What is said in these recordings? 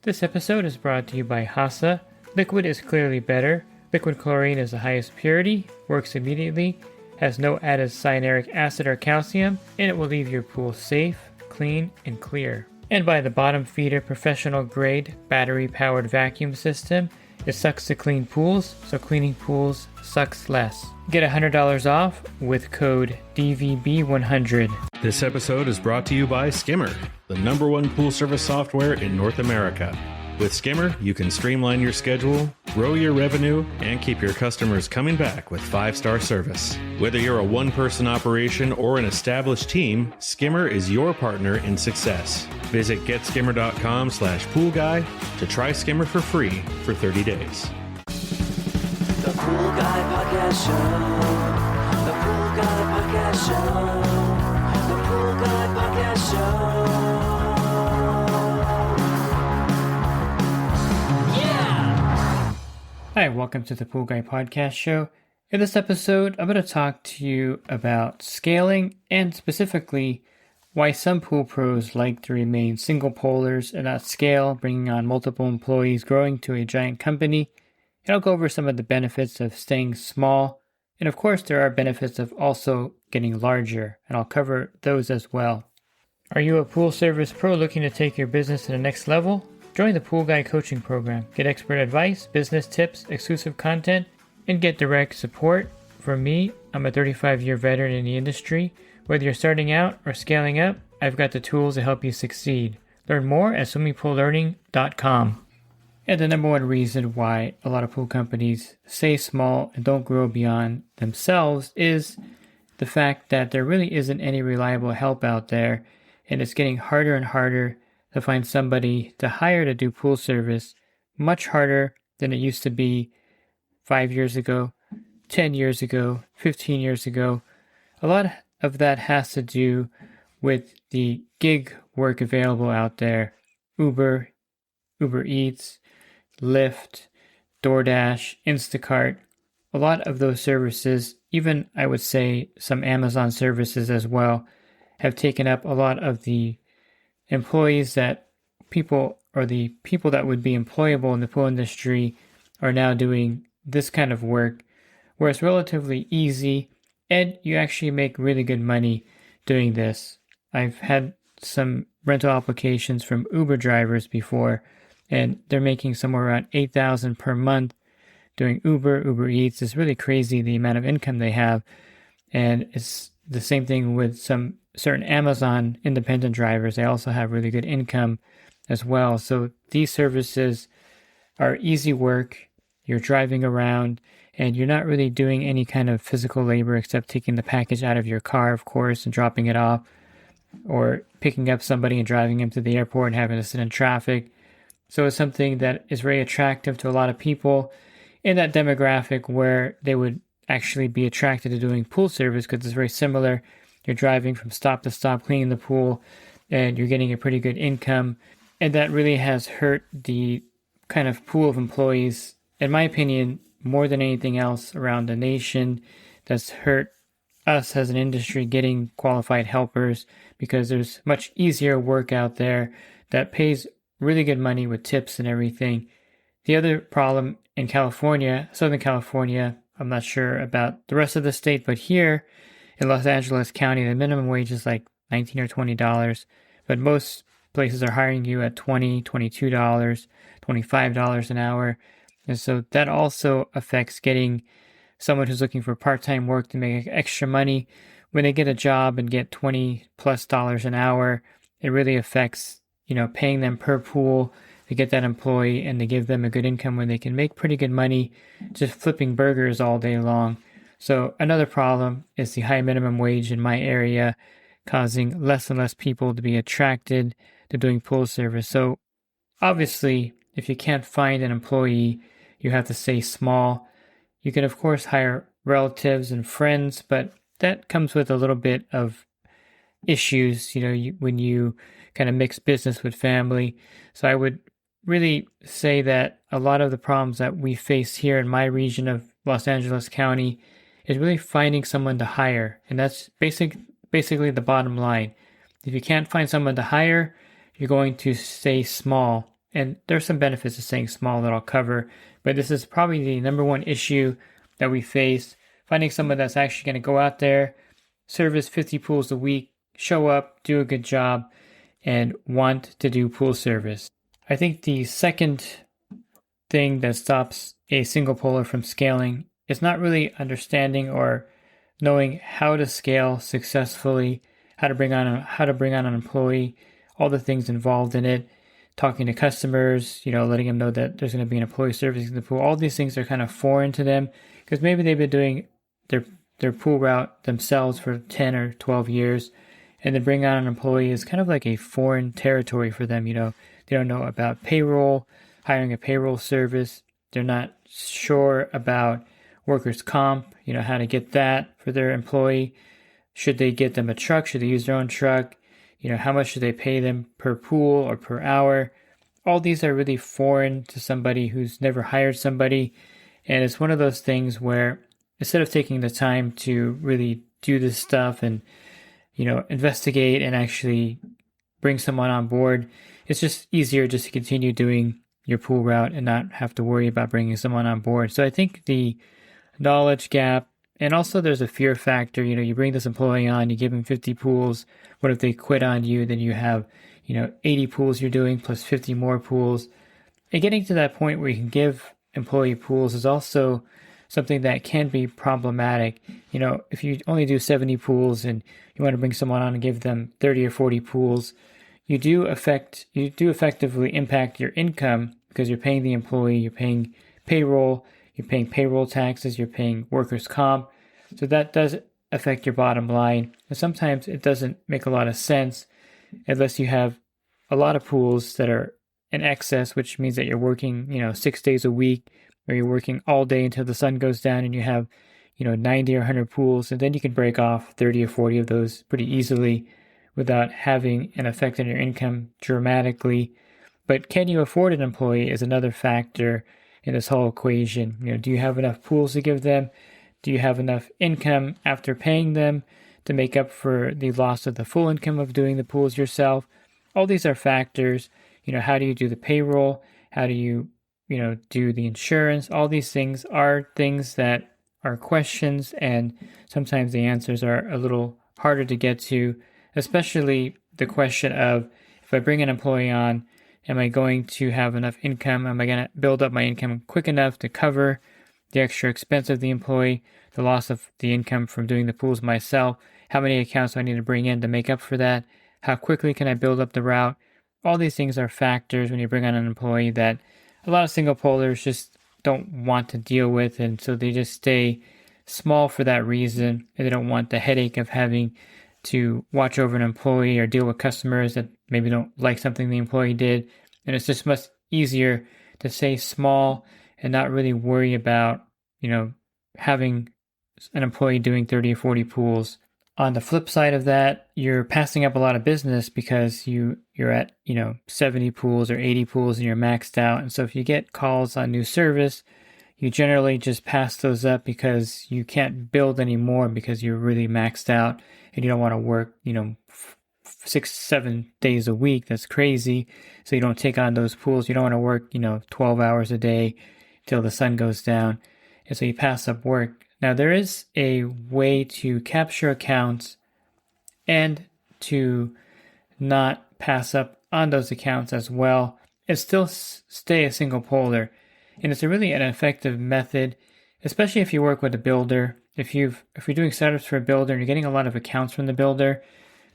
This episode is brought to you by Hasa. Liquid is clearly better. Liquid chlorine is the highest purity, works immediately, has no added cyanuric acid or calcium, and it will leave your pool safe, clean, and clear. And by the Bottom Feeder professional grade battery powered vacuum system. It sucks to clean pools, so cleaning pools sucks less. Get $100 off with code DVB100. This episode is brought to you by Skimmer, the #1 pool service software in North America. With Skimmer, you can streamline your schedule, grow your revenue, and keep your customers coming back with 5-star service. Whether you're a one-person operation or an established team, Skimmer is your partner in success. Visit getskimmer.com/poolguy to try Skimmer for free for 30 days. The Pool Guy Podcast Show. The Pool Guy Podcast Show. The Pool Guy Podcast Show. Hi, welcome to the Pool Guy Podcast Show. In this episode, I'm going to talk to you about scaling and specifically why some pool pros like to remain single polars and not scale, bringing on multiple employees, growing to a giant company. And I'll go over some of the benefits of staying small. And of course, there are benefits of also getting larger, and I'll cover those as well. Are you a pool service pro looking to take your business to the next level? Join the Pool Guy Coaching Program. Get expert advice, business tips, exclusive content, and get direct support from me. I'm a 35-year veteran in the industry. Whether you're starting out or scaling up, I've got the tools to help you succeed. Learn more at swimmingpoollearning.com. And the #1 reason why a lot of pool companies stay small and don't grow beyond themselves is the fact that there really isn't any reliable help out there, and it's getting harder and harder to find somebody to hire to do pool service, much harder than it used to be 5 years ago, 10 years ago, 15 years ago. A lot of that has to do with the gig work available out there. Uber, Uber Eats, Lyft, DoorDash, Instacart. A lot of those services, even I would say some Amazon services as well, have taken up a lot of the employees that people that would be employable in the pool industry are now doing this kind of work where it's relatively easy and you actually make really good money doing this. I've had some rental applications from Uber drivers before, and they're making somewhere around $8,000 per month doing Uber Eats. It's really crazy the amount of income they have. And it's the same thing with some certain Amazon independent drivers. They also have really good income as well. So these services are easy work. You're driving around and you're not really doing any kind of physical labor except taking the package out of your car, of course, and dropping it off, or picking up somebody and driving them to the airport and having to sit in traffic. So it's something that is very attractive to a lot of people in that demographic where they would actually be attracted to doing pool service because it's very similar. You're driving from stop to stop, cleaning the pool, and you're getting a pretty good income. And that really has hurt the kind of pool of employees, in my opinion, more than anything else around the nation. That's hurt us as an industry getting qualified helpers because there's much easier work out there that pays really good money with tips and everything. The other problem in California, Southern California, I'm not sure about the rest of the state, but here in Los Angeles County, the minimum wage is like $19 or $20, but most places are hiring you at $20, $22, $25 an hour. And so that also affects getting someone who's looking for part-time work to make extra money. When they get a job and get $20+ an hour, it really affects, paying them per pool to get that employee and to give them a good income when they can make pretty good money just flipping burgers all day long. So another problem is the high minimum wage in my area, causing less and less people to be attracted to doing pool service. So obviously, if you can't find an employee, you have to stay small. You can, of course, hire relatives and friends, but that comes with a little bit of issues, when you kind of mix business with family. So I would really say that a lot of the problems that we face here in my region of Los Angeles County is really finding someone to hire. And that's basically the bottom line. If you can't find someone to hire, you're going to stay small. And there's some benefits to staying small that I'll cover, but this is probably the number one issue that we face. Finding someone that's actually going to go out there, service 50 pools a week, show up, do a good job, and want to do pool service. I think the second thing that stops a single poler from scaling is not really understanding or knowing how to scale successfully, how to bring on an employee, all the things involved in it, talking to customers, letting them know that there's going to be an employee servicing the pool. All these things are kind of foreign to them because maybe they've been doing their pool route themselves for 10 or 12 years, and then bring on an employee is kind of like a foreign territory for them. They don't know about payroll, hiring a payroll service. They're not sure about workers' comp, how to get that for their employee. Should they get them a truck? Should they use their own truck? How much should they pay them per pool or per hour? All these are really foreign to somebody who's never hired somebody. And it's one of those things where instead of taking the time to really do this stuff and, investigate and actually bring someone on board, it's just easier just to continue doing your pool route and not have to worry about bringing someone on board. So I think the knowledge gap, and also there's a fear factor. You bring this employee on, you give them 50 pools. What if they quit on you? Then you have, 80 pools you're doing plus 50 more pools. And getting to that point where you can give employee pools is also something that can be problematic. If you only do 70 pools and you want to bring someone on and give them 30 or 40 pools, you do effectively impact your income because you're paying the employee, you're paying payroll, you're paying payroll taxes, you're paying workers' comp. So that does affect your bottom line. And sometimes it doesn't make a lot of sense unless you have a lot of pools that are in excess, which means that you're working, 6 days a week, or you're working all day until the sun goes down and you have, 90 or 100 pools, and then you can break off 30 or 40 of those pretty easily without having an effect on your income dramatically. But can you afford an employee is another factor in this whole equation. Do you have enough pools to give them? Do you have enough income after paying them to make up for the loss of the full income of doing the pools yourself? All these are factors. How do you do the payroll? How do you, do the insurance? All these things are things that are questions, and sometimes the answers are a little harder to get to, especially the question of, if I bring an employee on, am I going to have enough income? Am I going to build up my income quick enough to cover the extra expense of the employee, the loss of the income from doing the pools myself? How many accounts do I need to bring in to make up for that? How quickly can I build up the route? All these things are factors when you bring on an employee that a lot of single polers just don't want to deal with, and so they just stay small for that reason, and they don't want the headache of having to watch over an employee or deal with customers that maybe don't like something the employee did. And it's just much easier to stay small and not really worry about, having an employee doing 30 or 40 pools. On the flip side of that, you're passing up a lot of business because you're at, 70 pools or 80 pools and you're maxed out. And so if you get calls on new service, you generally just pass those up because you can't build anymore because you're really maxed out and you don't want to work, 6-7 days a week. That's crazy. So you don't take on those pools. You don't want to work, 12 hours a day till the sun goes down. And so you pass up work. Now, there is a way to capture accounts and to not pass up on those accounts as well and still stay a single poler. And it's really an effective method, especially if you work with a builder. If you're doing setups for a builder and you're getting a lot of accounts from the builder,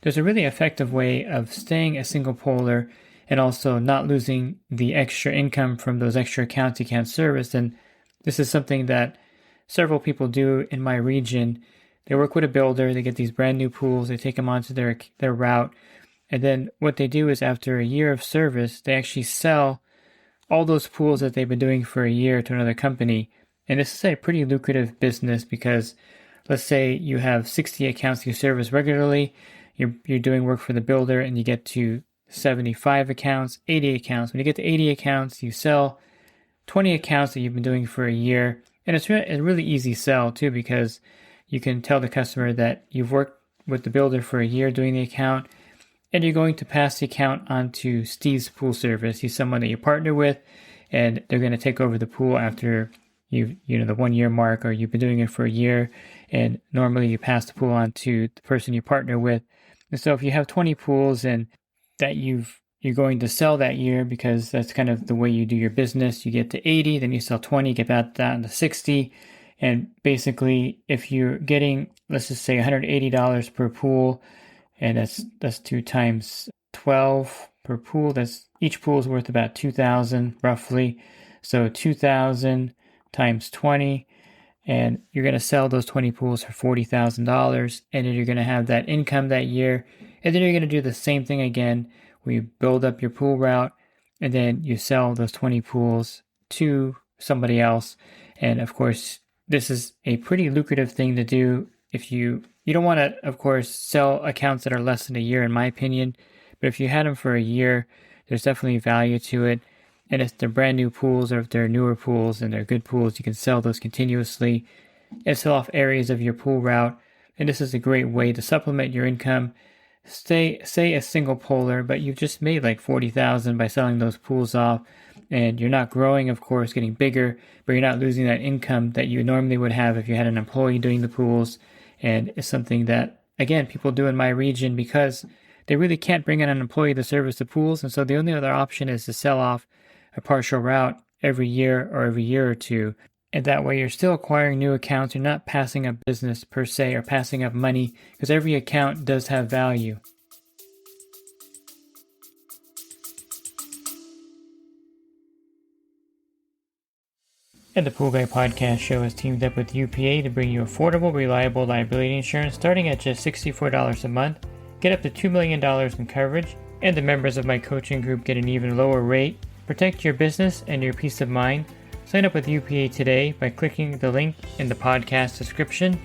there's a really effective way of staying a single poler and also not losing the extra income from those extra accounts you can't service. And this is something that several people do in my region. They work with a builder, they get these brand new pools, they take them onto their route, and then what they do is after a year of service, they actually sell all those pools that they've been doing for a year to another company. And this is a pretty lucrative business because let's say you have 60 accounts you service regularly, you're doing work for the builder and you get to 75 accounts, 80 accounts. When you get to 80 accounts, you sell 20 accounts that you've been doing for a year. And it's a really easy sell too, because you can tell the customer that you've worked with the builder for a year doing the account, and you're going to pass the account on to Steve's pool service. He's someone that you partner with, and they're going to take over the pool after the 1 year mark, or you've been doing it for a year, and normally you pass the pool on to the person you partner with. And so if you have 20 pools and that you're going to sell that year, because that's kind of the way you do your business, you get to 80, then you sell 20, get back down to 60. And basically, if you're getting, let's just say $180 per pool, and that's 2 times 12 per pool, that's each pool is worth about $2,000 roughly. So 2,000 times 20, and you're going to sell those 20 pools for $40,000, and then you're going to have that income that year. And then you're going to do the same thing again, where you build up your pool route, and then you sell those 20 pools to somebody else. And of course, this is a pretty lucrative thing to do. If you don't want to, of course, sell accounts that are less than a year, in my opinion. But if you had them for a year, there's definitely value to it. And if they're brand new pools, or if they're newer pools and they're good pools, you can sell those continuously and sell off areas of your pool route. And this is a great way to supplement your income. Say a single poler, but you've just made like $40,000 by selling those pools off, and you're not growing, of course, getting bigger, but you're not losing that income that you normally would have if you had an employee doing the pools. And it's something that, again, people do in my region because they really can't bring in an employee to service the pools. And so the only other option is to sell off a partial route every year or every year or two. And that way you're still acquiring new accounts. You're not passing up business per se, or passing up money, because every account does have value. And the Pool Guy Podcast Show has teamed up with UPA to bring you affordable, reliable liability insurance starting at just $64 a month. Get up to $2 million in coverage, and the members of my coaching group get an even lower rate. Protect your business and your peace of mind. Sign up with UPA today by clicking the link in the podcast description.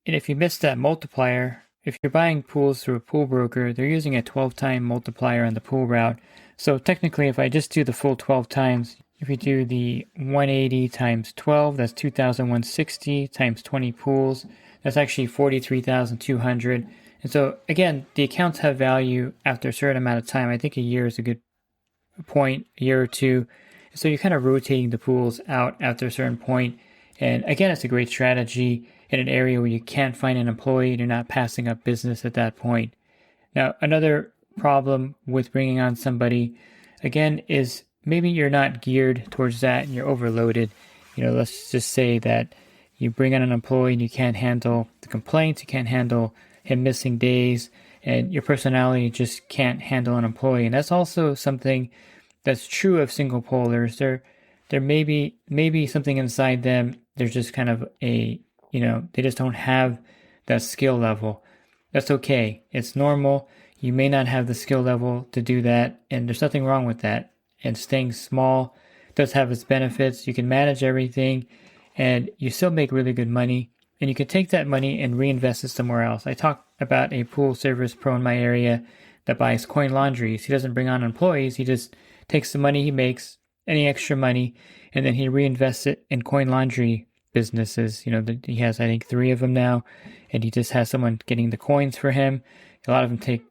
And if you missed that multiplier, if you're buying pools through a pool broker, they're using a 12-time multiplier on the pool route. So technically, if I just do the full 12 times, if you do the 180 times 12, that's 2,160 times 20 pools. That's actually 43,200. And so again, the accounts have value after a certain amount of time. I think a year is a good point, a year or two. So you're kind of rotating the pools out after a certain point. And again, it's a great strategy in an area where you can't find an employee and you're not passing up business at that point. Now, another problem with bringing on somebody, again, is maybe you're not geared towards that and you're overloaded. Let's just say that you bring on an employee and you can't handle the complaints, you can't handle him missing days, and your personality just can't handle an employee. And that's also something that's true of single polers. There may be something inside them. There's just kind of they just don't have that skill level. That's okay. It's normal. You may not have the skill level to do that, and there's nothing wrong with that. And staying small does have its benefits. You can manage everything, and you still make really good money. And you can take that money and reinvest it somewhere else. I talked about a pool service pro in my area that buys coin laundries. He doesn't bring on employees. He just takes the money he makes, any extra money, and then he reinvests it in coin laundry businesses. He has, I think, 3 of them now, and he just has someone getting the coins for him. A lot of them take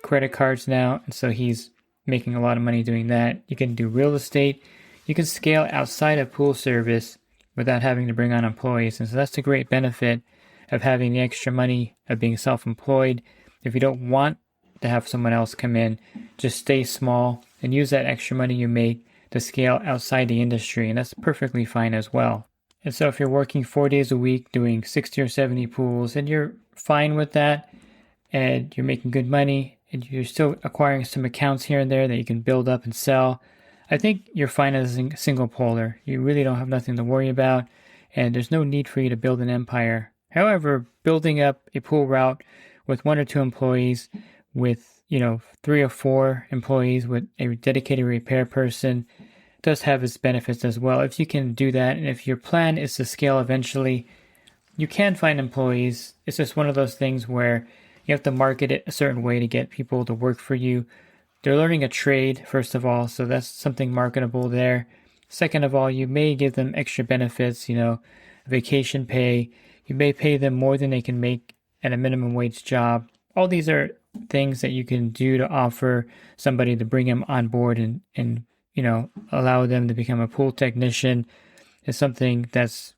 credit cards now, and so he's making a lot of money doing that. You can do real estate. You can scale outside of pool service without having to bring on employees. And so that's the great benefit of having the extra money of being self-employed. If you don't want to have someone else come in, just stay small and use that extra money you make to scale outside the industry. And that's perfectly fine as well. And so if you're working 4 days a week doing 60 or 70 pools and you're fine with that and you're making good money and you're still acquiring some accounts here and there that you can build up and sell, I think you're fine as a single poler. You really don't have nothing to worry about, and there's no need for you to build an empire. However, building up a pool route with 1 or 2 employees, with 3 or 4 employees, with a dedicated repair person, does have its benefits as well. If you can do that, and if your plan is to scale eventually, you can find employees. It's just one of those things where you have to market it a certain way to get people to work for you. They're learning a trade, first of all, so that's something marketable there. Second of all, you may give them extra benefits, vacation pay. You may pay them more than they can make at a minimum wage job. All these are things that you can do to offer somebody to bring them on board and allow them to become a pool technician is something that's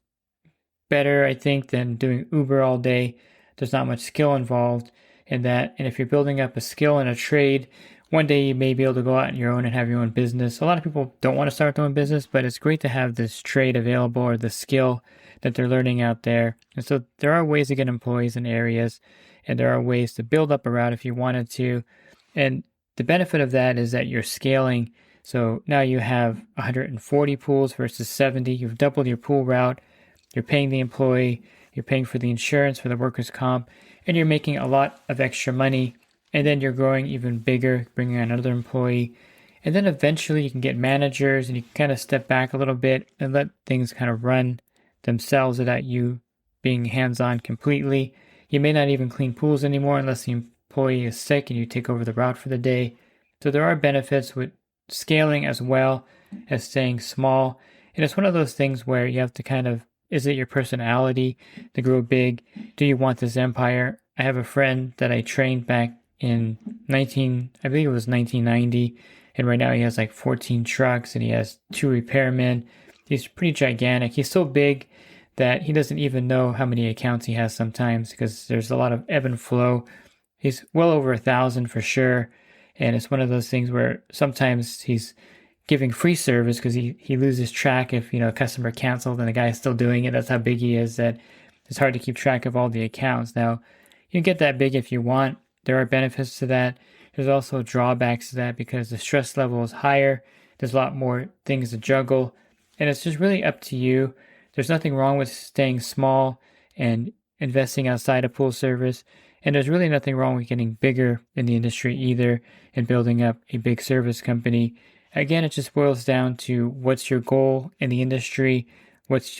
better, I think, than doing Uber all day. There's not much skill involved in that. And if you're building up a skill in a trade, one day you may be able to go out on your own and have your own business. A lot of people don't want to start their own business, but it's great to have this trade available or the skill that they're learning out there. And so there are ways to get employees in areas, and there are ways to build up a route if you wanted to. And the benefit of that is that you're scaling. So now you have 140 pools versus 70. You've doubled your pool route. You're paying the employee. You're paying for the insurance, for the workers' comp, and you're making a lot of extra money. And then you're growing even bigger, bringing on another employee. And then eventually you can get managers and you can kind of step back a little bit and let things kind of run themselves without you being hands-on completely. You may not even clean pools anymore unless the employee is sick and you take over the route for the day. So there are benefits with scaling as well as staying small. And it's one of those things where you have to kind of, is it your personality to grow big? Do you want this empire? I have a friend that I trained back in I believe it was 1990. And right now he has like 14 trucks and he has 2 repairmen. He's pretty gigantic. He's so big that he doesn't even know how many accounts he has sometimes because there's a lot of ebb and flow. He's well over 1,000 for sure. And it's one of those things where sometimes he's giving free service because he loses track if, a customer canceled and the guy's still doing it. That's how big he is, that it's hard to keep track of all the accounts. Now, you can get that big if you want. There are benefits to that. There's also drawbacks to that because the stress level is higher. There's a lot more things to juggle. And it's just really up to you. There's nothing wrong with staying small and investing outside of pool service. And there's really nothing wrong with getting bigger in the industry either and building up a big service company. Again, it just boils down to what's your goal in the industry, what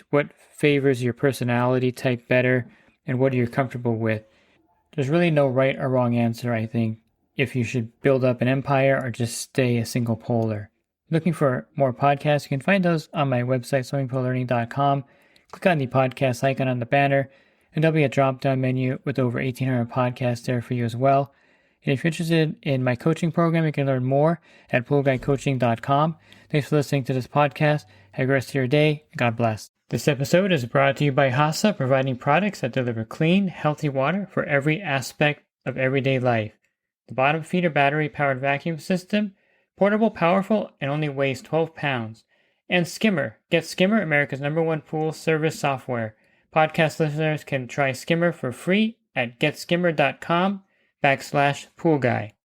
favors your personality type better, and what are you comfortable with. There's really no right or wrong answer, I think, if you should build up an empire or just stay a single poler. Looking for more podcasts, you can find those on my website, swimmingpoollearning.com. Click on the podcast icon on the banner, and there'll be a drop-down menu with over 1,800 podcasts there for you as well. And if you're interested in my coaching program, you can learn more at poolguycoaching.com. Thanks for listening to this podcast. Have a great rest of your day. God bless. This episode is brought to you by HASA, providing products that deliver clean, healthy water for every aspect of everyday life. The bottom feeder battery-powered vacuum system, portable, powerful, and only weighs 12 pounds. And Skimmer. Get Skimmer, America's #1 pool service software. Podcast listeners can try Skimmer for free at getskimmer.com/poolguy.